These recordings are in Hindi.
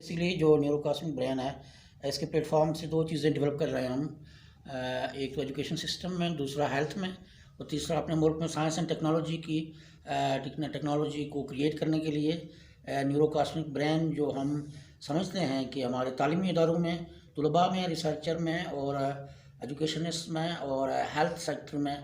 इसीलिए जो न्यूरोकॉस्मिक ब्रेन है, इसके प्लेटफॉर्म से दो चीज़ें डेवलप कर रहे हैं हम। एक तो एजुकेशन सिस्टम में, दूसरा हेल्थ में, और तीसरा अपने मुल्क में साइंस एंड टेक्नोलॉजी की टेक्नोलॉजी को क्रिएट करने के लिए न्यूरोकॉस्मिक ब्रेन जो हम समझते हैं कि हमारे तालीमी इदारों में, तलबा में, रिसर्चर में और एजुकेशनिस्ट में और हेल्थ सेक्टर में,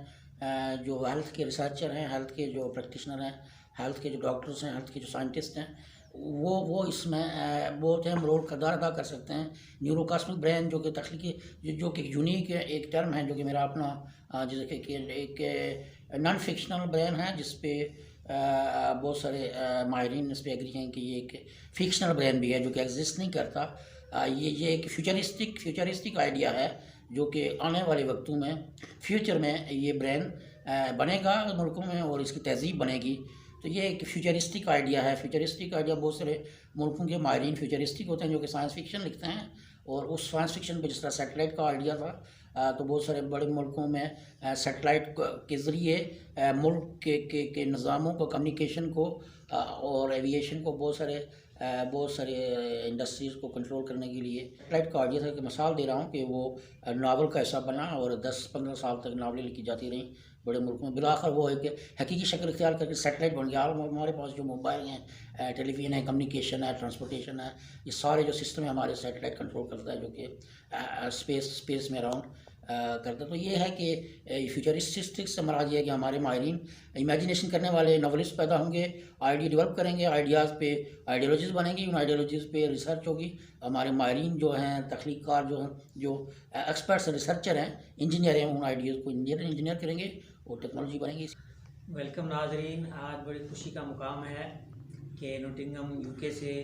जो हेल्थ के रिसर्चर हैं, हेल्थ के जो प्रैक्टिशनर हैं, हेल्थ के जो डॉक्टर्स हैं, हेल्थ के जो साइंटिस्ट हैं, वो इसमें बहुत अहम रोल किरदार अदा कर सकते हैं। न्यूरोकॉस्मिक ब्रेन जो कि तख्लीकी जो कि यूनिक है, एक टर्म है जो कि मेरा अपना जैसे कि एक नॉन फिक्शनल ब्रेन है जिस पे बहुत सारे माहिरीन इस पे एग्री हैं कि ये एक फिक्शनल ब्रेन भी है जो कि एग्जिस्ट नहीं करता। ये एक फ्यूचरिस्टिक आइडिया है जो कि आने वाले वक्तों में फ्यूचर में ये ब्रेन बनेगा मुल्कों में और इसकी तहजीब बनेगी। तो ये एक फ्यूचरिस्टिक आइडिया है। फ्यूचरिस्टिक आइडिया बहुत सारे मुल्कों के माहिरीन फ्यूचरिस्टिक होते हैं जो कि साइंस फिक्शन लिखते हैं, और उस साइंस फिक्शन पे जिस तरह सेटेलाइट का आइडिया था, तो बहुत सारे बड़े मुल्कों में सेटेलाइट के ज़रिए मुल्क के निज़ामों को, कम्युनिकेशन को और एविएशन को, बहुत सारे इंडस्ट्रीज़ को कंट्रोल करने के लिए सेटेलाइट का आइडिया था। कि मिसाल दे रहा हूँ कि वो नावल का हिस्सा बना और 10-15 साल तक नावलें लिखी जाती रहीं बड़े मुल्कों में। बिलाखिर वो एक हकीकी शक्ल इख्तियार करके सेटेलाइट बन गया। हमारे पास जो मोबाइल हैं, टेलीविज़न है, कम्युनिकेशन है, ट्रांसपोर्टेशन है, ये सारे जो सिस्टम है हमारे सेटेलाइट कंट्रोल करता है, जो कि स्पेस में अराउंड करता है। तो ये है कि फ्यूचरिस्टिक से मराद ये है कि हमारे माहिरीन इमेजिनेशन करने वाले नॉवलिस्ट पैदा होंगे, आइडिया डेवलप करेंगे, आइडियाज़ पे आइडियोलॉजीज़ बनेंगी, उन आइडियोलॉजीज़ पे रिसर्च होगी। हमारे माहिरीन जो हैं, तख्लीक़कार जो हैं, जो एक्सपर्ट्स रिसर्चर हैं, इंजीनियर हैं, उन आइडियाज़ को इंजीनियर करेंगे और टेक्नोलॉजी बनेगी। वेलकम नाजरीन, आज बड़ी खुशी का मुकाम है कि नोटिंगम यूके से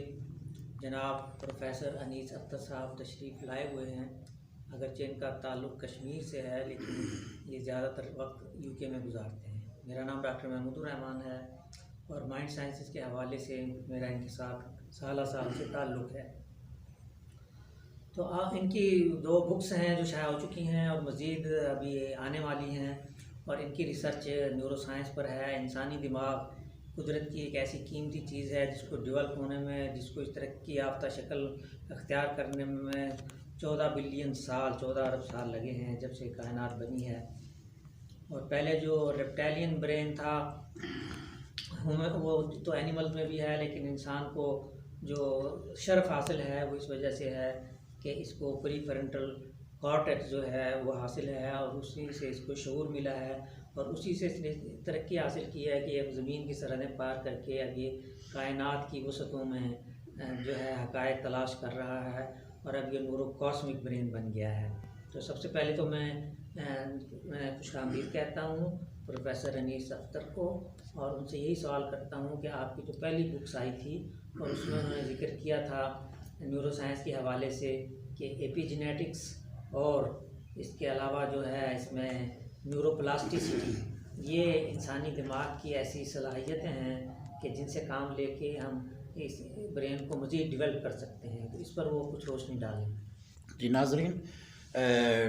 जनाब प्रोफेसर अनीस अख्तर साहब तशरीफ़ लाए हुए हैं। अगरचे इनका ताल्लुक़ कश्मीर से है, लेकिन ये ज़्यादातर वक्त यूके में गुजारते हैं। मेरा नाम डॉक्टर महमूदुर रहमान है और माइंड साइंसेस के हवाले से मेरा इनके साथ साल से ताल्लुक़ है। तो आप इनकी 2 बुक्स हैं जो शाया हो चुकी हैं और मज़ीद अभी आने वाली हैं, और इनकी रिसर्च न्यूरो साइंस पर है। इंसानी दिमाग कुदरत की एक ऐसी कीमती चीज़ है जिसको डेवलप होने में, जिसको इस तरक्की याफ्ता शक्ल अख्तियार करने में 14 बिलियन साल, 14 अरब साल लगे हैं जब से कायनात बनी है। और पहले जो रेप्टालियन ब्रेन था वो तो एनिमल में भी है, लेकिन इंसान को जो शर्फ हासिल है वो इस वजह से है कि इसको प्रीफ्रंटल कॉर्टेक्स जो है वो हासिल है, और उसी से इसको शऊर मिला है, और उसी से इसने तरक्की हासिल की है कि अब ज़मीन की सरहदें पार करके अब ये कायनात की वसतों में जो है हक़ाइक़ तलाश कर रहा है, और अब ये न्यूरोकॉस्मिक ब्रेन बन गया है। तो सबसे पहले तो मैं खुशामदीद कहता हूँ प्रोफेसर अनीस अख्तर को, और उनसे यही सवाल करता हूँ कि आपकी जो पहली बुक्स आई थी और उसमें उन्होंने जिक्र किया था न्यूरो साइंस के हवाले से कि एपिजेनेटिक्स और इसके अलावा जो है इसमें न्यूरोप्लास्टिसिटी, ये इंसानी दिमाग की ऐसी सलाहियतें हैं कि जिनसे काम लेके हम इस ब्रेन को मज़ीद डेवलप कर सकते हैं। तो इस पर वो कुछ रोशनी डालें। जी नाज़रीन,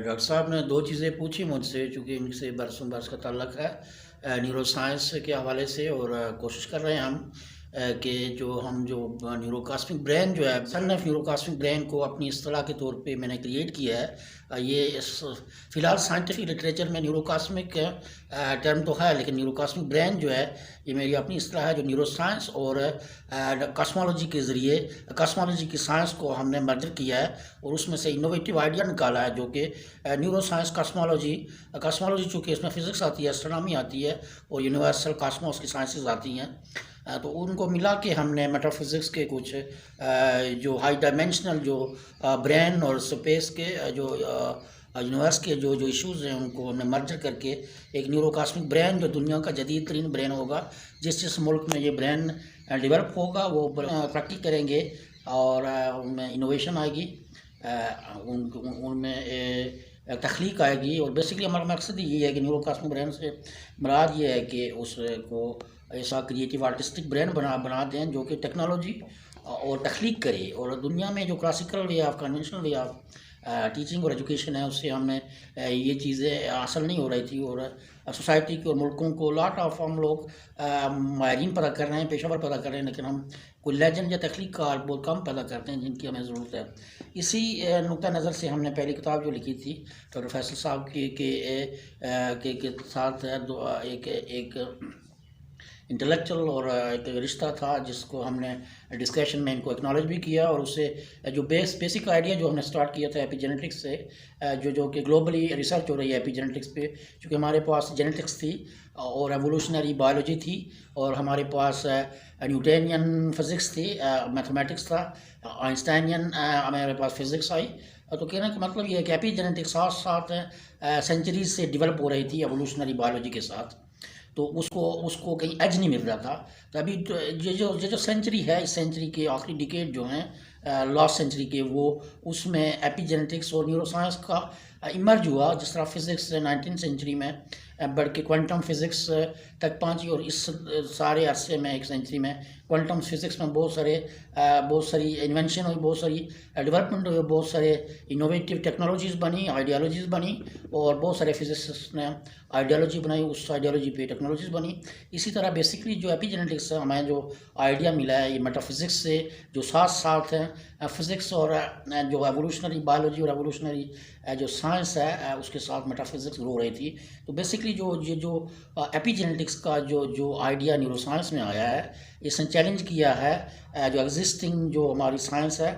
डॉक्टर साहब ने 2 चीज़ें पूछी मुझसे, चूँकि इनसे बरसों बरस का ताल्लुक़ है न्यूरो साइंस के हवाले से, और कोशिश कर रहे हैं हम कि जो न्यूरोकॉस्मिक ब्रेन जो है, सनफ न्यूरोकॉस्मिक ब्रेन को अपनी इस्तिलाह के तौर पे मैंने क्रिएट किया है। ये फ़िलहाल साइंटिफिक लिटरेचर में न्यूरोकॉस्मिक टर्म तो है, लेकिन न्यूरोकॉस्मिक ब्रेन जो है ये मेरी अपनी इस्तिलाह है, जो न्यूरो साइंस और कॉस्मोलॉजी के ज़रिए, कॉस्मोलॉजी की साइंस को हमने मर्ज किया है और उसमें से इनोवेटिव आइडिया निकाला है, जो कि न्यूरो साइंस कॉस्मोलॉजी चूँकि इसमें फ़िज़िक्स आती है, एस्ट्रोनॉमी आती है और यूनिवर्सल कॉस्मोस की साइंसेस आती हैं, तो उनको मिला के हमने मेटाफिज़िक्स के कुछ जो हाई डायमेंशनल जो ब्रेन और स्पेस के जो यूनिवर्स के जो इश्यूज़ हैं उनको हमने मर्ज करके एक न्यूरोकॉस्मिक ब्रेन जो दुनिया का जदीद तरीन ब्रेन होगा, जिस मुल्क में ये ब्रेन डेवलप होगा वो तरक्की करेंगे और उनमें इनोवेशन आएगी, उनमें तख्लीक आएगी। और बेसिकली हमारा मकसद ये है कि न्यूरोकॉस्मिक ब्रेन से मुराद ये है कि उसको ऐसा क्रिएटिव आर्टिस्टिक ब्रेन बना दें जो कि टेक्नोलॉजी और तख्लीक करे, और दुनिया में जो classical way of, conventional way of teaching और एजुकेशन है उससे हमें ये चीज़ें हासिल नहीं हो रही थी, और सोसाइटी के और मुल्कों को लॉट ऑफ हम लोग माहिरीन पैदा कर रहे हैं, पेशावर पैदा कर रहे हैं, लेकिन हम कोई लेजेंड या तख्लीक कार बहुत कम पैदा करते हैं जिनकी हमें ज़रूरत है। इसी नुक्ता नज़र से हमने पहली किताब जो लिखी थी डॉक्टर फैसल साहब के साथ एक इंटेलेक्चुअल और एक रिश्ता था जिसको हमने डिस्कशन में इनको एक्नॉलेज भी किया, और उससे जो बेसिक आइडिया जो हमने स्टार्ट किया था एपिजेनेटिक्स से, जो कि ग्लोबली रिसर्च हो रही है एपिजेनेटिक्स पे, क्योंकि हमारे पास जेनेटिक्स थी और एवोल्यूशनरी बायोलॉजी थी, और हमारे पास न्यूटनियन फिज़िक्स थी, मैथमेटिक्स था, आइंस्टाइनियन हमारे पास फिज़िक्स आई। तो कहने का मतलब ये है कि एपिजेनेटिक्स साथ साथ सेंचुरीज से डेवलप हो रही थी एवोल्यूशनरी बायोलॉजी के साथ, तो उसको कहीं एज नहीं मिल रहा था। तो अभी ये जो सेंचुरी है, इस सेंचुरी के आखिरी डिकेड जो हैं लास्ट सेंचुरी के, वो उसमें एपिजेनेटिक्स और न्यूरोसाइंस का इमर्ज हुआ। जिस तरह फिज़िक्स 19वीं सेंचुरी में बढ़ के क्वांटम फिज़िक्स तक पहुंची, और इस सारे अरसे में एक सेंचुरी में क्वांटम फिज़िक्स में बहुत सारी इन्वेंशन हुई, बहुत सारी डेवलपमेंट हुई, बहुत सारे इनोवेटिव टेक्नोलॉजीज़ बनी, आइडियालॉजीज़ बनी, और बहुत सारे फिजिसिस्ट ने आइडियालॉजी बनाई, उस आइडियालॉजी पे टेक्नोलॉजीज़ बनी। इसी तरह बेसिकली जो एपिजेनेटिक्स से हमें जो आइडिया मिला है ये मेटाफिज़िक्स से, जो साथ साथ हैं फिज़िक्स और जो एवोल्यूशनरी बायोलॉजी और एवोल्यूशनरी जो साइंस है उसके साथ मेटाफिज़िक्स ग्रो रही थी। तो बेसिकली जो एपिजेनेटिक्स का जो आइडिया न्यूरोसाइंस में आया है, इसने चैलेंज किया है जो एग्जिस्टिंग जो हमारी साइंस है।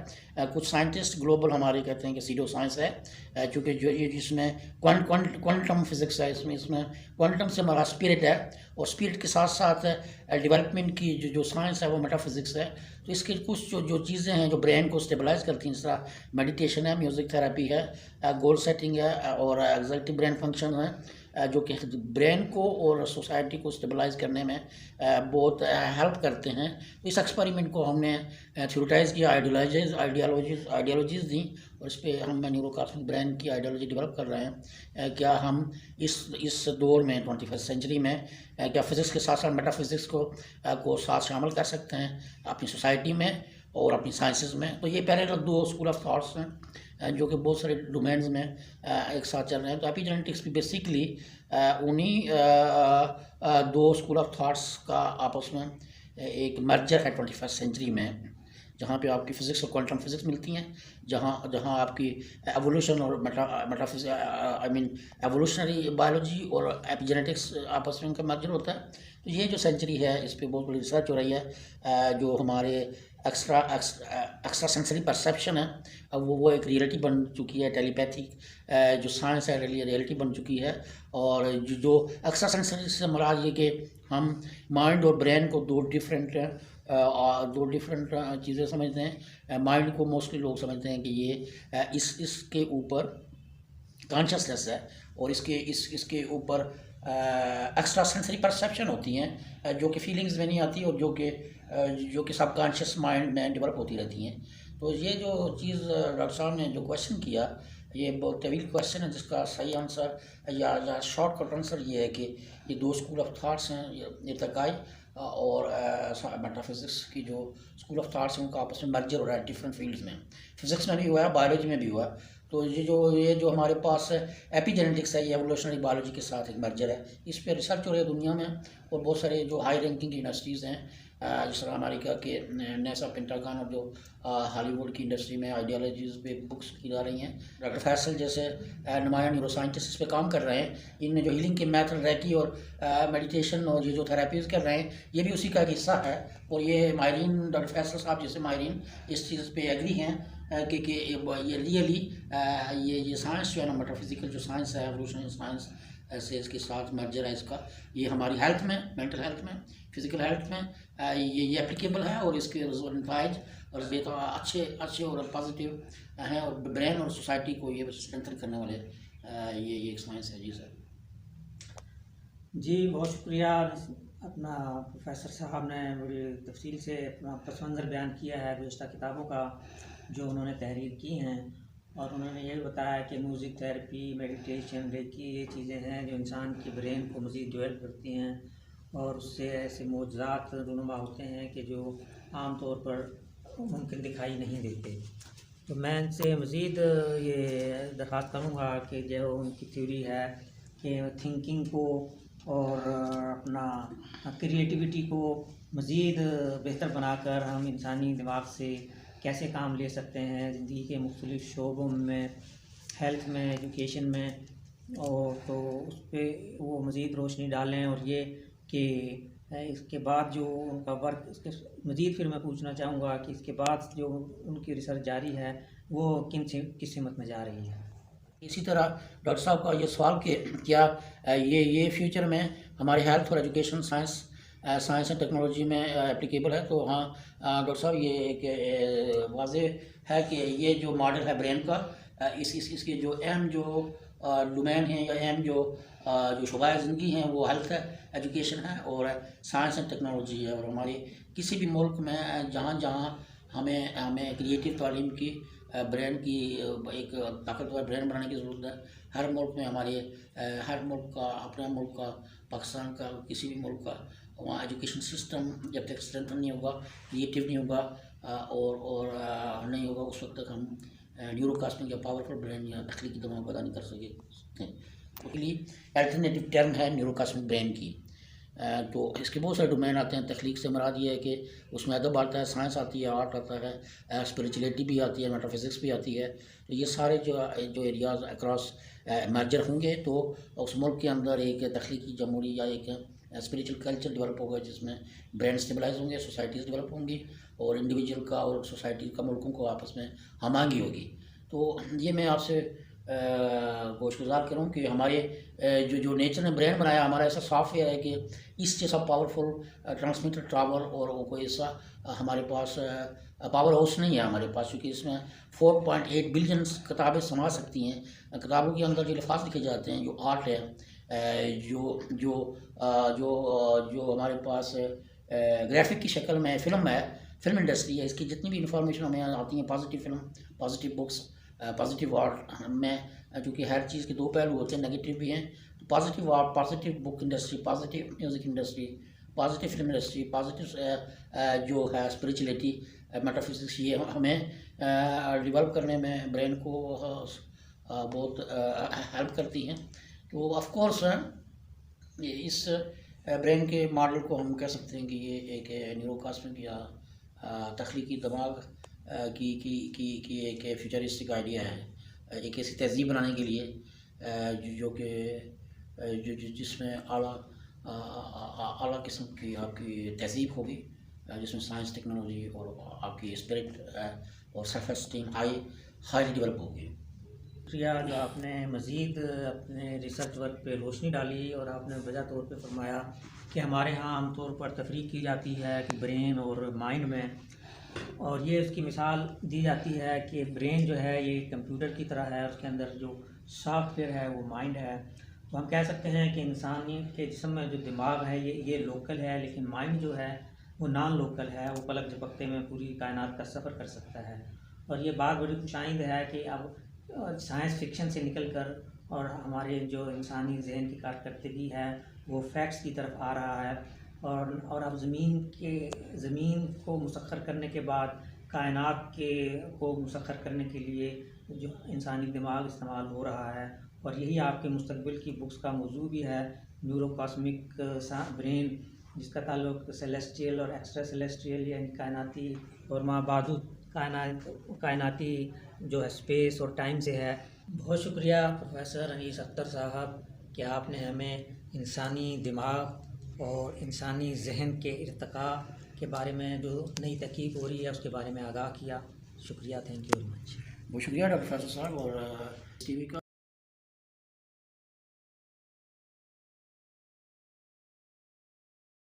कुछ साइंटिस्ट ग्लोबल हमारे कहते हैं कि सीडो साइंस है, चूँकि जो ये जिसमें क्वांटम फिज़िक्स है, इसमें क्वांटम से हमारा स्पिरिट है, और स्पिरिट के साथ साथ डेवलपमेंट की जो साइंस है वो मेटाफिज़िक्स है। तो इसके कुछ जो चीज़ें हैं जो ब्रेन को स्टेबलाइज करती हैं, जिस तरह मेडिटेशन है, म्यूज़िक थेरेपी है, गोल सेटिंग है, और एग्जीक्यूटिव ब्रेन फंक्शन है, जो कि ब्रेन को और सोसाइटी को स्टेबलाइज करने में बहुत हेल्प करते हैं। तो इस एक्सपेरिमेंट को हमने थ्योरेटाइज किया, आइडियालॉजीज़ दी, और इस पर हम न्यूरोकॉस्मिक ब्रेन की आइडियालॉजी डेवलप कर रहे हैं। क्या हम इस दौर में 21st सेंचुरी में क्या फिज़िक्स के साथ साथ मेटाफिज़िक्स को साथ शामिल कर सकते हैं अपनी सोसाइटी में और अपनी साइंसेस में। तो ये पहले दो स्कूल ऑफ थॉट्स हैं जो कि बहुत सारे डोमेन्स में एक साथ चल रहे हैं। तो एपिजेनेटिक्स भी बेसिकली उन्हीं दो स्कूल ऑफ थॉट्स का आपस में एक मर्जर है 21st सेंचुरी में, जहाँ पे आपकी फ़िज़िक्स और क्वांटम फिज़िक्स मिलती हैं, जहाँ आपकी एवोल्यूशन और एवोल्यूशनरी बायोलॉजी और एपिजेनेटिक्स आपस में उनका मर्जर होता है। तो ये जो सेंचुरी है इस पे बहुत बड़ी रिसर्च हो रही है। जो हमारे एक्स्ट्रा सेंसरी परसेप्शन है, अब वो एक रियलिटी बन चुकी है। टेलीपैथिक जो साइंस है रियलिटी बन चुकी है। और जो एक्स्ट्रा सेंसरी से मराज ये कि हम माइंड और ब्रेन को दो डिफरेंट चीज़ें समझते हैं। माइंड को मोस्टली लोग समझते हैं कि ये इसके ऊपर कॉन्शियसनेस है, और इसके ऊपर एक्स्ट्रा सेंसरी परसेप्शन होती हैं जो कि फीलिंग्स में नहीं आती, और जो कि सबकॉन्शियस माइंड में डेवलप होती रहती हैं। तो ये जो चीज़ डॉक्टर साहब ने जो क्वेश्चन किया, ये बहुत तवील क्वेश्चन है, जिसका सही आंसर या शॉर्टकट आंसर ये है कि ये दो स्कूल ऑफ थाट्स हैं, इर्तिकाई और मेटाफिज़िक्स की जो स्कूल ऑफ थाट्स हैं उनका आपस में मर्जर हो रहा है डिफरेंट फील्ड्स में। फिज़िक्स में भी हुआ है, बायोलॉजी में भी हुआ है। तो ये जो हमारे पास एपिजेनेटिक्स है, ये एवोल्यूशनरी बायोलॉजी के साथ एक मर्जर है। इस पर रिसर्च हो रही है दुनिया में, और बहुत सारे जो हाई रैंकिंग यूनिवर्सिटीज़ हैं, जिस तरह अमेरिका के नासा, पेंटागन, और जो हॉलीवुड की इंडस्ट्री में आइडियालॉजीज़ पे बुक्स की जा रही हैं। डॉक्टर फैसल जैसे नुमाया न्यूरो साइंटिस्ट इस पे काम कर रहे हैं। इनमें जो हीलिंग के मेथड रैकी और मेडिटेशन और ये जो थेरेपीज़ कर रहे हैं, ये भी उसी का एक हिस्सा है। और ये माहिरीन, डॉक्टर फैसल साहब जैसे माहिरीन इस चीज़ पे एग्री हैं कि ये रियली ये साइंस जो है ना, मेटाफिज़िकल जो साइंस है, एवोल्यूशनरी साइंस से इसके साथ मर्जर है इसका। ये हमारी हेल्थ में, मेंटल हेल्थ में, फिज़िकल हेल्थ में ये एप्लीकेबल है, और इसके नताइज और बेहतर अच्छे और पॉजिटिव हैं, और ब्रेन और सोसाइटी को ये स्ट्रेंथन करने वाले ये एक साइंस है। जी सर। जी बहुत शुक्रिया। अपना प्रोफेसर साहब ने बड़ी तफसील से अपना पस मंज़र बयान किया है गुज़श्ता किताबों का जो उन्होंने तहरीर की हैं, और उन्होंने ये बताया कि म्यूज़िक थेरेपी, मेडिटेशन, रेकी ये चीज़ें हैं जो इंसान के ब्रेन को मज़ीद डेवलप करती हैं, और उससे ऐसे मौजज़ात रूनुमा होते हैं कि जो आम तौर पर मुमकिन दिखाई नहीं देते। तो मैं इनसे मज़ीद ये दरख्वास्त करूँगा कि जो उनकी थ्योरी है कि थिंकिंग को और अपना क्रिएटिविटी को मज़ीद बेहतर बनाकर हम इंसानी दिमाग से कैसे काम ले सकते हैं ज़िंदगी के मुख्तलिफ़ शोबों में, हेल्थ में, एजुकेशन में, और तो उस पर वो मज़ीद रोशनी डालें। और ये कि इसके बाद जो उनका वर्क, इसके मज़ीद फिर मैं पूछना चाहूँगा कि इसके बाद जो उनकी रिसर्च जारी है वो किस सिमत में जा रही है। इसी तरह डॉक्टर साहब का ये सवाल कि क्या ये फ्यूचर में हमारे हेल्थ और एजुकेशन साइंस एंड टेक्नोलॉजी में एप्लीकेबल है, तो हाँ डॉक्टर साहब ये एक वाज़ेह है कि ये जो मॉडल है ब्रेन का, इसके जो अहम जो डोमेन हैं या अहम जो शुबाए ज़िंदगी हैं वो हेल्थ है, एजुकेशन है और साइंस एंड टेक्नोलॉजी है। और हमारे किसी भी मुल्क में जहाँ जहाँ हमें क्रिएटिव तालीम की, ब्रेन की एक ताकतवर ब्रेन बनाने की ज़रूरत है। हर मुल्क में हर मुल्क का, अपने मुल्क का, पाकिस्तान का, किसी भी मुल्क का, वहाँ एजुकेशन सिस्टम जब तक स्ट्रेंथन नहीं होगा, क्रिएटिव नहीं होगा और नहीं होगा, उस वक्त तक हम न्यूरोकॉस्मिक या पावरफुल ब्रेन या तख्लीकी दिमाग पैदा नहीं कर सकते। उसके लिए अल्टरनेटिव टर्म है न्यूरोकॉस्मिक ब्रेन की। तो इसके बहुत सारे डोमेन आते हैं। तख्लीक से मुराद ये है कि उसमें अदब आता है, साइंस आती है, आर्ट आता है, स्पिरिचुअलिटी भी आती है, मेटाफिज़िक्स भी आती है। तो ये सारे जो एरियाज़ अक्रॉस मर्जर होंगे तो उस मुल्क के अंदर एक तख्लीकी जमहूरी या एक स्पिरिचुअल कल्चर डेवलप होगा जिसमें ब्रेन स्टेबलाइज होंगे, सोसाइटीज़ डेवलप होंगी और इंडिविजुअल का और सोसाइटी का, मुल्कों को आपस में हमआहंगी होगी। तो ये मैं आपसे गोशगुजार करूँ कि हमारे जो नेचर ने ब्रेन बनाया, हमारा ऐसा सॉफ्टवेयर है कि इस जैसा पावरफुल ट्रांसमीटर टावर और कोई ऐसा हमारे पास पावर हाउस नहीं है हमारे पास, क्योंकि इसमें 4.8 बिलियन किताबें समा सकती हैं। किताबों के अंदर जो अल्फाज लिखे जाते हैं, जो आर्ट है, जो जो जो हमारे पास ग्राफिक की शक्ल में फिल्म इंडस्ट्री है, इसकी जितनी भी इंफॉर्मेशन हमें आती है, positive film, positive books, positive art में, क्योंकि हर चीज़ के दो पहलू होते हैं, नेगेटिव भी हैं। तो positive art, positive book industry, positive music industry, positive film industry, positive जो है स्पिरिचुअलिटी, मेटाफिज़िक्स, ये हमें डेवलप करने में ब्रेन को बहुत हेल्प करती हैं। तो ऑफ कोर्स इस ब्रेन के मॉडल को हम कह सकते हैं कि ये एक न्यूरोकॉस्मिक या तख्लीकी दिमाग की एक फ्यूचरिस्टिक आइडिया है, एक ऐसी तहज़ीब बनाने के लिए जो कि जिसमें आला किस्म की आपकी तहज़ीब होगी, जिसमें साइंस, टेक्नोलॉजी और आपकी स्पिरिट और सेल्फ एस्टीम हाईली डेवलप होगी। शुक्रिया जो आपने मज़ीद अपने रिसर्च वर्क पे रोशनी डाली और आपने वजह तौर पे फरमाया कि हमारे यहाँ आमतौर पर तफरीक की जाती है कि ब्रेन और माइंड में, और ये उसकी मिसाल दी जाती है कि ब्रेन जो है ये कंप्यूटर की तरह है, उसके अंदर जो सॉफ्टवेयर है वो माइंड है। तो हम कह सकते हैं कि इंसानी के जिस्म में जो दिमाग है ये लोकल है, लेकिन माइंड जो है वो नॉन लोकल है, वो पलक झपकते में पूरी कायनात का सफ़र कर सकता है। और ये बात बड़ी खुशाइंद है कि अब साइंस फिक्शन से निकल कर और हमारे जो इंसानी जहन की कारकर्दगी है वो फैक्ट्स की तरफ आ रहा है, और अब ज़मीन को मुसख्खर करने के बाद कायनात को मुसख्खर करने के लिए जो इंसानी दिमाग इस्तेमाल हो रहा है। और यही आपके मुस्तकबिल की बुक्स का मौजू भी है, न्यूरोकॉस्मिक ब्रेन, जिसका ताल्लुक सेलेस्टियल और एक्स्ट्रा सेलेस्टियल यानी कायनाती और माबादुद कायनाती जो है स्पेस और टाइम से है। बहुत शुक्रिया प्रोफेसर अनीस अख्तर साहब कि आपने हमें इंसानी दिमाग और इंसानी जहन के इर्तिका के बारे में जो नई तहकीक हो रही है उसके बारे में आगाह किया। शुक्रिया, थैंक यू वेरी मच। बहुत शुक्रिया डॉक्टर फैसल साहब और टीवी का।